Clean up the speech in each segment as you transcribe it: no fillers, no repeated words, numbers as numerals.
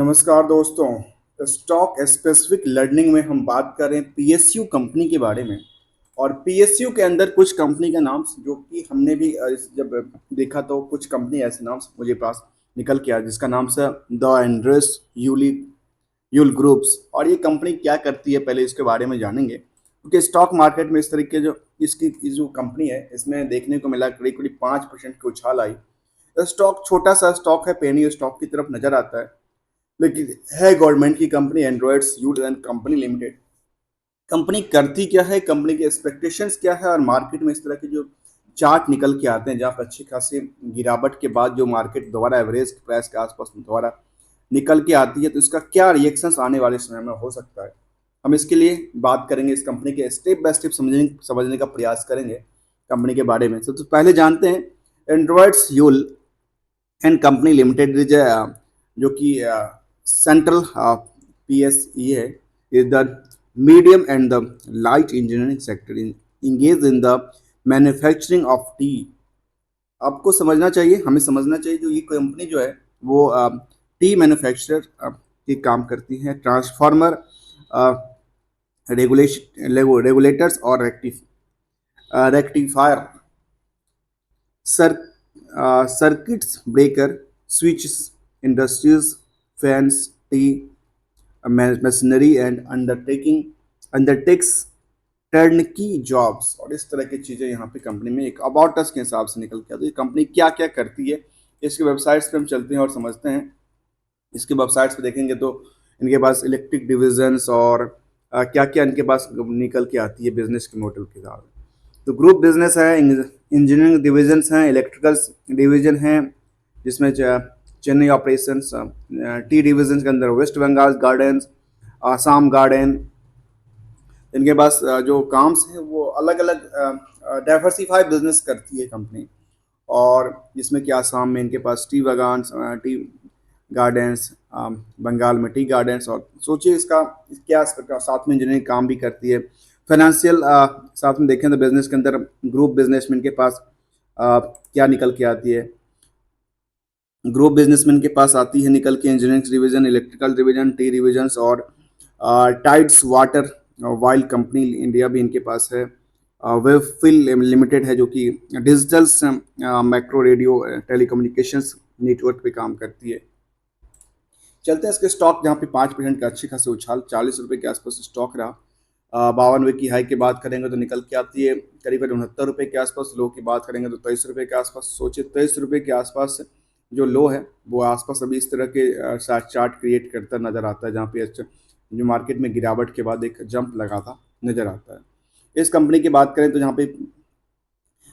नमस्कार दोस्तों। Stock specific learning में हम बात कर रहे हैं पीएसयू कंपनी के बारे में। और पीएसयू के अंदर कुछ कंपनी का नाम जो कि हमने भी जब देखा तो कुछ कंपनी ऐसे नाम मुझे पास निकल के आया जिसका नाम से द एंड्रेस यूली यूल ग्रुप्स। और ये कंपनी क्या करती है पहले इसके बारे में जानेंगे, क्योंकि स्टॉक मार्केट में इस तरीके जो इसकी जो कंपनी है इसमें देखने को मिला करीब करीब 5% की उछाल आई। स्टॉक छोटा सा स्टॉक है, पेनी स्टॉक की तरफ नजर आता है, लेकिन है गवर्नमेंट की company androids you'll and company limited. Company करती क्या है, कंपनी के एक्सपेक्टेशंस क्या है, और मार्केट में इस तरह के जो चार्ट निकल के आते हैं जहाँ पर अच्छी खासी गिरावट के बाद जो मार्केट दोबारा एवरेज प्राइस के आसपास दोबारा निकल के आती है, तो इसका क्या रिएक्शंस आने वाले समय में हो सकता है। हम इसके लिए बात करेंगे, इस कंपनी के स्टेप बाय स्टेप समझने का प्रयास करेंगे कंपनी के बारे में। सबसे पहले जानते हैं androids you'll and company limited जो कि सेंट्रल PSE है, is the medium and the light engineering sector engaged in the manufacturing of tea। आपको समझना चाहिए, हमें समझना चाहिए जो ये कंपनी जो है वो टी मैन्युफैक्चरर की काम करती है। ट्रांसफार्मर, रेगुलेशन रेगुलेटर्स और rectifier, sir circuits breaker, switches, industries, fans, T machinery and undertakes turnkey jobs, और इस तरह की चीज़ें यहाँ पे कंपनी में एक अबाउट अस के हिसाब से निकल के आती है। तो ये कंपनी क्या क्या करती है, इसके वेबसाइट्स पे हम चलते हैं और समझते हैं। इसके वेबसाइट्स पे देखेंगे तो इनके पास इलेक्ट्रिक डिविजन्स और क्या क्या इनके पास निकल के आती है बिजनेस के मॉडल के हिसाब से। तो ग्रुप बिजनेस है, इंजीनियरिंग डिविजन्स हैं, इलेक्ट्रिकल्स डिवीजन हैं जिसमें चेन्नई ऑपरेशंस, टी डिवीजन के अंदर वेस्ट बंगाल गार्डन्स, आसाम गार्डन। इनके पास जो काम्स हैं वो अलग अलग डाइवर्सिफाई बिजनेस करती है कंपनी। और जिसमें कि आसाम में इनके पास टी बागान्स, टी गार्डन्स, बंगाल में टी गार्डन्स, और सोचिए इसका क्या साथ में इंजीनियरिंग काम भी करती है। फाइनेंशियल साथ में देखें तो बिजनेस के अंदर ग्रुप बिजनेसमैन के पास क्या निकल के आती है। ग्रुप बिजनेसमैन के पास आती है निकल के engineering division, electrical division, tea divisions और tides water wild company India भी इनके पास है। वेबफिल लिमिटेड है जो कि digital macro radio telecommunications network पे काम करती है। चलते हैं इसके स्टॉक, जहाँ पे 5% का अच्छी खासी उछाल, 40 रुपये के आसपास स्टॉक रहा। 52 की हाई की बात करेंगे तो निकल के आती है करीब 69 रुपये के आसपास। लो की बात करेंगे तो 23 रुपये के आसपास। सोचिए 23 रुपये के आसपास जो लो है वो आसपास अभी इस तरह के चार्ट क्रिएट करता नजर आता है, जहाँ पे जो मार्केट में गिरावट के बाद एक जंप लगा था नजर आता है। इस कंपनी की बात करें तो जहाँ पे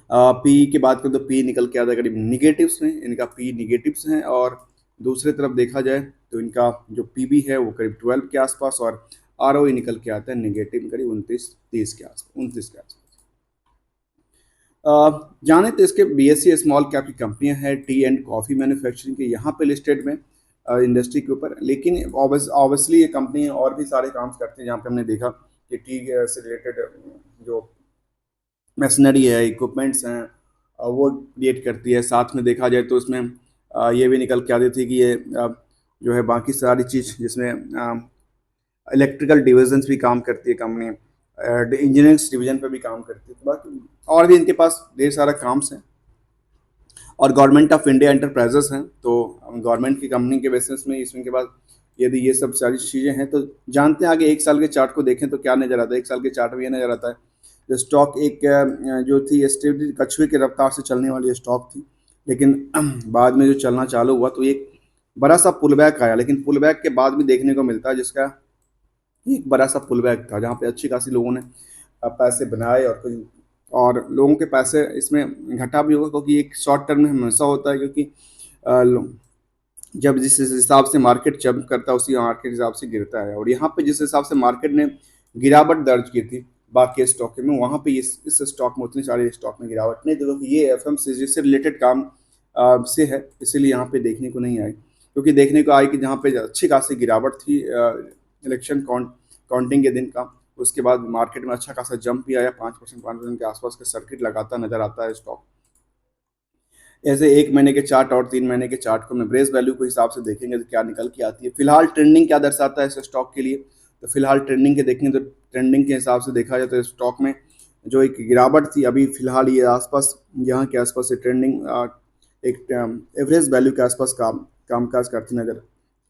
पी की बात करें तो पी निकल के आता है करीब निगेटिव्स में, इनका पी निगेटिव्स हैं। और दूसरी तरफ देखा जाए तो इनका जो पीबी है वो करीब 12 के आसपास, और ROE निकल के आता है निगेटिव करीब 29-30 के आसपास, 29 के आसपास। जाने तो इसके BSE स्मॉल कैप की कंपनियां हैं टी एंड कॉफ़ी मैन्युफैक्चरिंग के यहाँ पे लिस्टेड में इंडस्ट्री के ऊपर। लेकिन ऑब्वियसली ये कंपनी और भी सारे काम करती है, जहाँ पे हमने देखा कि टी से रिलेटेड जो मशीनरी है, इक्विपमेंट्स हैं, वो क्रिएट करती है। साथ में देखा जाए तो उसमें ये भी निकल के आती थी कि ये जो है बाकी सारी चीज़ जिसमें इलेक्ट्रिकल डिविजन्स भी काम करती है कंपनी, इंजीनियरिंग डिवीजन पे भी काम करती है। तो बाकी और भी इनके पास ढेर सारा काम्स हैं। और गवर्नमेंट ऑफ इंडिया एंटरप्राइजेस हैं, तो गवर्नमेंट की कंपनी के बेसिस में इसमें के पास यदि ये सब सारी चीज़ें हैं तो जानते हैं। आगे एक साल के चार्ट को देखें तो क्या नज़र आता है। एक साल के चार्ट में ये नज़र आता है जो स्टॉक एक जो थी स्टेबिलिटी कछुए की रफ्तार से चलने वाली स्टॉक थी, लेकिन बाद में जो चलना चालू हुआ तो एक बड़ा सा पुल बैक आया। लेकिन पुल बैक के बाद भी देखने को मिलता है जिसका एक बड़ा सा पुल बैक था, जहाँ पे अच्छी खासी लोगों ने पैसे बनाए, और कुछ और लोगों के पैसे इसमें घटा भी होगा, क्योंकि एक शॉर्ट टर्म में हमेशा होता है। क्योंकि जब जिस हिसाब से मार्केट जंप करता है उसी मार्केट हिसाब से गिरता है। और यहाँ पे जिस हिसाब से मार्केट ने गिरावट दर्ज की थी बाकी स्टॉक में, वहाँ पे इस स्टॉक में उतनी सारी स्टॉक में गिरावट नहीं थी, क्योंकि ये FMCG से रिलेटेड काम से है, इसीलिए यहाँ पे देखने को नहीं आई। क्योंकि देखने को आई कि जहाँ पे अच्छी खासी गिरावट थी इलेक्शन काउंटिंग के दिन का, उसके बाद मार्केट में अच्छा खासा जंप भी आया, 5% के आसपास का सर्किट लगाता नजर आता है स्टॉक। ऐसे 1 महीने के चार्ट और 3 महीने के चार्ट को हम एवरेज वैल्यू के हिसाब से देखेंगे तो क्या निकल के आती है। फिलहाल ट्रेंडिंग क्या दर्शाता है इस स्टॉक के लिए, तो फिलहाल ट्रेंडिंग के देखेंगे तो ट्रेंडिंग के हिसाब से देखा जाए तो स्टॉक में जो एक गिरावट थी अभी फिलहाल ये आसपास यहाँ के आसपास से ट्रेंडिंग एक एवरेज वैल्यू के आसपास कामकाज करती नजर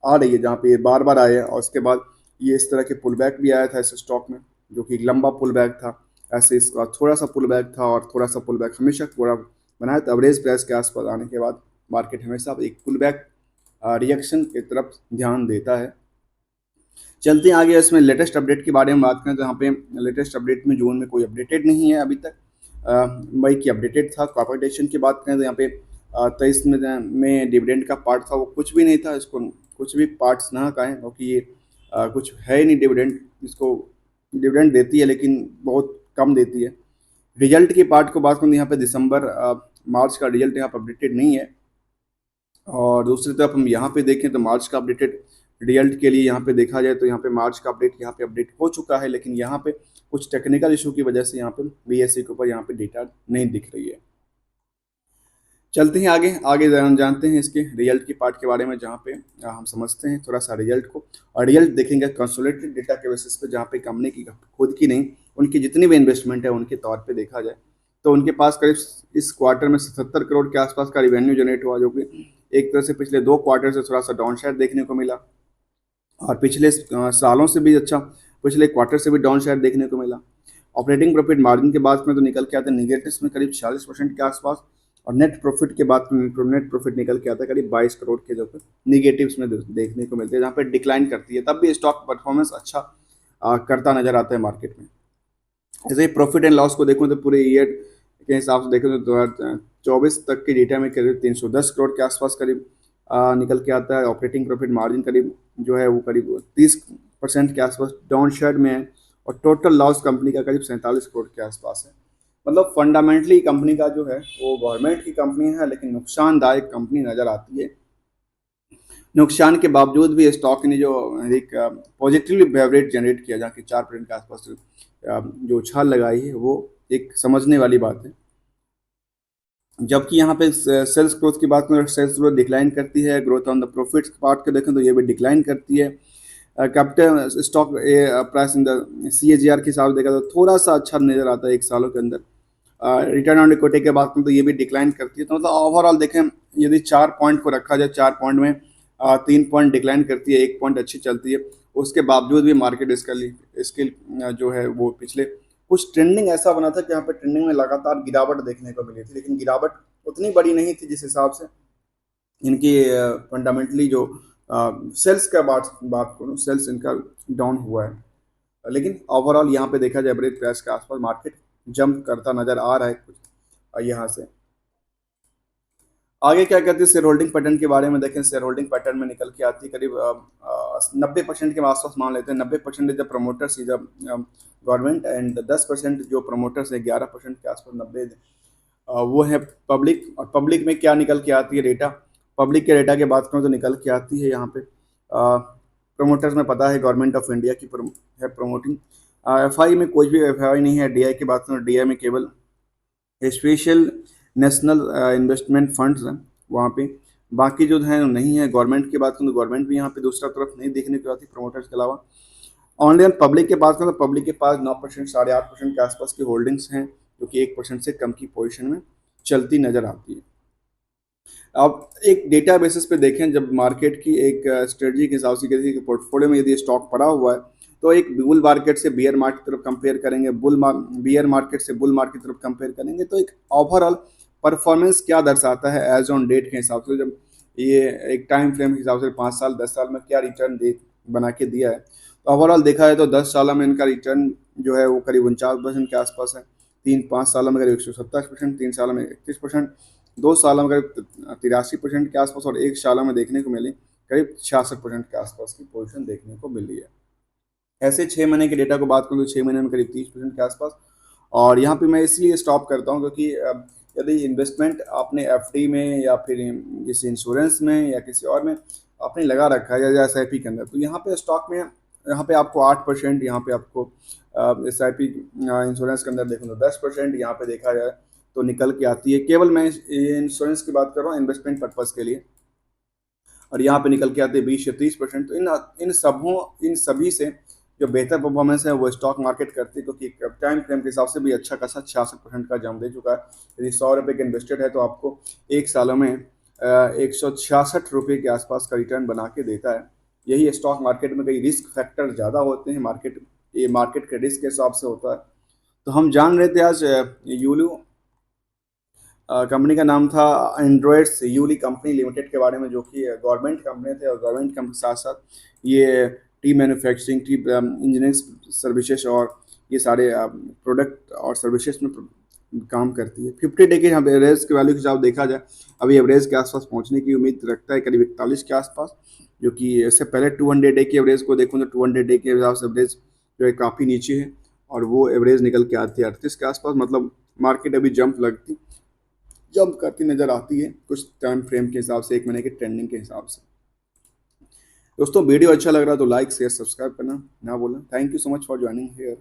आ रही है, जहाँ पे ये बार बार आए हैं और उसके बाद ये इस तरह के पुल बैक भी आया था इस स्टॉक में, जो कि एक लंबा पुल बैक था। ऐसे इसका थोड़ा सा पुल बैक था और थोड़ा सा पुल बैक हमेशा पूरा बनाया, तो एवरेज प्राइस के आसपास आने के बाद मार्केट हमेशा एक पुल बैक रिएक्शन की तरफ ध्यान देता है। चलते हैं आगे, इसमें लेटेस्ट अपडेट के बारे में बात करें तो यहाँ पे लेटेस्ट अपडेट में जून में कोई अपडेटेड नहीं है अभी तक। मई की अपडेटेड था। कॉर्पोरेटेशन की बात करें तो यहाँ पे 23 में डिविडेंड का पार्ट था, वो कुछ भी नहीं था। इसको कुछ भी पार्ट्स ना कहें क्योंकि ये कुछ है ही नहीं डिविडेंड। इसको डिविडेंड देती है लेकिन बहुत कम देती है। रिजल्ट के पार्ट को बात करें यहाँ पे दिसंबर मार्च का रिजल्ट यहाँ पर अपडेटेड नहीं है। और दूसरी तरफ हम यहाँ पे देखें तो मार्च का अपडेटेड रिजल्ट के लिए यहाँ पे देखा जाए तो यहाँ पे मार्च का अपडेट यहाँ पे अपडेट हो चुका है, लेकिन यहाँ पे कुछ टेक्निकल इशू की वजह से यहाँ पे बीएसई के ऊपर यहाँ पे डेटा नहीं दिख रही है। चलते हैं आगे आगे जानते हैं इसके रिजल्ट की पार्ट के बारे में, जहाँ पे हम समझते हैं थोड़ा सा रिजल्ट को। और रिजल्ट देखेंगे कंसोलिडेटेड डेटा के बेसिस पे, जहाँ पे कंपनी की खुद की नहीं उनकी जितनी भी इन्वेस्टमेंट है उनके तौर पे देखा जाए तो उनके पास करीब इस क्वार्टर में 77 करोड़ के आसपास का रिवेन्यू जनरेट हुआ, जो कि एक तरह से पिछले 2 क्वार्टर से थोड़ा सा डाउन साइड देखने को मिला और पिछले सालों से भी अच्छा पिछले क्वार्टर से भी डाउन साइड देखने को मिला। ऑपरेटिंग प्रॉफिट मार्जिन के बात में तो निकल के आते हैं निगेटिव में करीब 46% के आसपास, और नेट प्रॉफिट के बाद नेट प्रॉफिट निकल के आता है करीब 22 करोड़ के, जो कि निगेटिव्स में देखने को मिलते हैं, जहाँ पे डिक्लाइन करती है। तब भी स्टॉक परफॉर्मेंस अच्छा करता नजर आता है मार्केट में। ऐसे ही प्रॉफिट एंड लॉस को देखो तो पूरे ईयर के हिसाब से देखें तो 2024 तक के डेटा में करीब 310 करोड़ के आसपास करीब निकल के आता है। ऑपरेटिंग प्रॉफिट मार्जिन करीब जो है वो करीब 30% के आसपास डाउन शेड में है, और टोटल लॉस कंपनी का करीब 47 करोड़ के आसपास है। मतलब फंडामेंटली कंपनी का जो है वो गवर्नमेंट की कंपनी है, लेकिन नुकसानदायक कंपनी नज़र आती है। नुकसान के बावजूद भी स्टॉक ने जो एक पॉजिटिवली बेवरेज जनरेट किया, जहाँ की 4% के आसपास जो उछाल लगाई है, वो एक समझने वाली बात है। जबकि यहाँ पे सेल्स ग्रोथ की बात करें, सेल्स ग्रोथ डिक्लाइन करती है। Growth on the profits part के देखें तो ये भी डिक्लाइन करती है। Capital stock price in the CAGR के हिसाब से देखा तो थोड़ा सा अच्छा नज़र आता है 1 सालों के अंदर। रिटर्न ऑन इक्विटी के बात करें तो ये भी डिक्लाइन करती है। तो मतलब ओवरऑल देखें, यदि 4 पॉइंट को रखा जाए, 4 पॉइंट में 3 पॉइंट डिक्लाइन करती है, 1 पॉइंट अच्छी चलती है। उसके बावजूद भी मार्केट इसके जो है वो पिछले कुछ ट्रेंडिंग ऐसा बना था कि यहाँ पे ट्रेंडिंग में लगातार गिरावट देखने को मिली थी, लेकिन गिरावट उतनी बड़ी नहीं थी जिस हिसाब से इनकी फंडामेंटली जो सेल्स का बात करूँ, सेल्स इनका डाउन हुआ है। लेकिन ओवरऑल यहाँ पे देखा जाए एवरेज प्राइस के आसपास मार्केट जंप करता नजर आ रहा है कुछ यहाँ से। आगे क्या कहते हैं शेयर होल्डिंग पैटर्न के बारे में देखें। शेयर होल्डिंग पैटर्न में निकल के आती है करीब 90% के आसपास मान लेते हैं। 90% is the promoters is government, and 10% जो प्रमोटर्स है 11% के आसपास 90 वो है पब्लिक। और पब्लिक में क्या निकल के आती है डेटा, पब्लिक के डेटा की बात करूँ तो निकल के आती है यहाँ पे प्रमोटर्स में पता है गवर्नमेंट ऑफ इंडिया की है प्रमोटिंग। FI में कोई भी FI नहीं है। DI की बात करूँ, DI में केवल स्पेशल नेशनल इन्वेस्टमेंट फंड्स हैं वहाँ पे, बाकी जो है नहीं है। गवर्नमेंट की बात करूँ तो गवर्नमेंट भी यहाँ पे दूसरा तरफ नहीं देखने को आती प्रमोटर्स के अलावा। ऑनलाइन पब्लिक के बात करें तो पब्लिक के पास 9% 8.5% के आसपास की होल्डिंग्स हैं, जो कि 1% से कम की पोजीशन में चलती नजर आती है। अब एक डेटा बेसिस पे देखें, जब मार्केट की एक स्ट्रेटजी के हिसाब से किसी के पोर्टफोलियो में यदि स्टॉक पड़ा हुआ है तो एक बुल मार्केट से बियर मार्केट की तरफ कंपेयर करेंगे, बियर मार्केट से बुल मार्केट की तरफ कंपेयर करेंगे तो एक ओवरऑल परफॉर्मेंस क्या दर्शाता है एज ऑन डेट के हिसाब से, जब ये एक टाइम फ्रेम के हिसाब से 5 साल 10 साल में क्या रिटर्न दे बना के दिया है। तो ओवरऑल देखा है तो 10 सालों में इनका रिटर्न जो है वो करीब 49% के आसपास है। 5 सालों में करीब 127%, 3 सालों में 31%, 2 सालों में करीब 83% के आसपास, और 1 सालों में देखने को मिली करीब 66% के आसपास की पोजीशन देखने को मिली है। ऐसे 6 महीने के डेटा को बात करूँ तो 6 महीने में करीब 30% के आसपास। और यहाँ पे मैं इसलिए स्टॉप करता हूँ क्योंकि यदि इन्वेस्टमेंट आपने FD में या फिर किसी इंश्योरेंस में या किसी और में आपने लगा रखा है या SIP के अंदर, तो यहाँ पे स्टॉक में यहाँ पे आपको 8%, यहाँ पे आपको SIP इंश्योरेंस के अंदर देखो तो 10%, यहाँ पे देखा जाए तो निकल के आती है। केवल मैं इंश्योरेंस की बात कर रहा हूँ इन्वेस्टमेंट पर्पज़ के लिए, और यहाँ पे निकल के आते हैं 20 या 30%। तो इन सभी से जो बेहतर परफॉर्मेंस है वो स्टॉक मार्केट करती है, क्योंकि टाइम फ्रेम के हिसाब से भी अच्छा खासा 66% का जम दे चुका है। यदि 100 रुपये का इन्वेस्टेड है तो आपको 1 सालों में 166 रुपये के आसपास का रिटर्न बना के देता है। यही स्टॉक मार्केट में कई रिस्क फैक्टर ज़्यादा होते हैं, ये मार्केट के रिस्क के हिसाब से होता है। तो हम जान रहे थे आज यूलू कंपनी का नाम था एंड्रॉयड्स यूली कंपनी लिमिटेड के बारे में, जो कि गवर्नमेंट कंपनी थे, और गवर्नमेंट कंपनी के साथ साथ ये T manufacturing, T engineering services और ये सारे प्रोडक्ट और सर्विसेज में काम करती है। 50 डे के यहाँ एवरेज के वैल्यू के हिसाब देखा जाए, अभी एवरेज के आसपास पहुँचने की उम्मीद रखता है, करीब 41 के आसपास, जो कि इससे पहले 200 डे की एवरेज को देखूँ तो 200 डे के हिसाब से एवरेज जो है काफ़ी नीचे है, और वो एवरेज निकल के आती है 38 के आसपास। मतलब मार्केट अभी जंप करती नजर आती है कुछ टाइम फ्रेम के हिसाब से, 1 महीने के ट्रेंडिंग के हिसाब से। दोस्तों वीडियो अच्छा लग रहा है तो लाइक शेयर सब्सक्राइब करना ना भूलें। Thank you so much for joining here.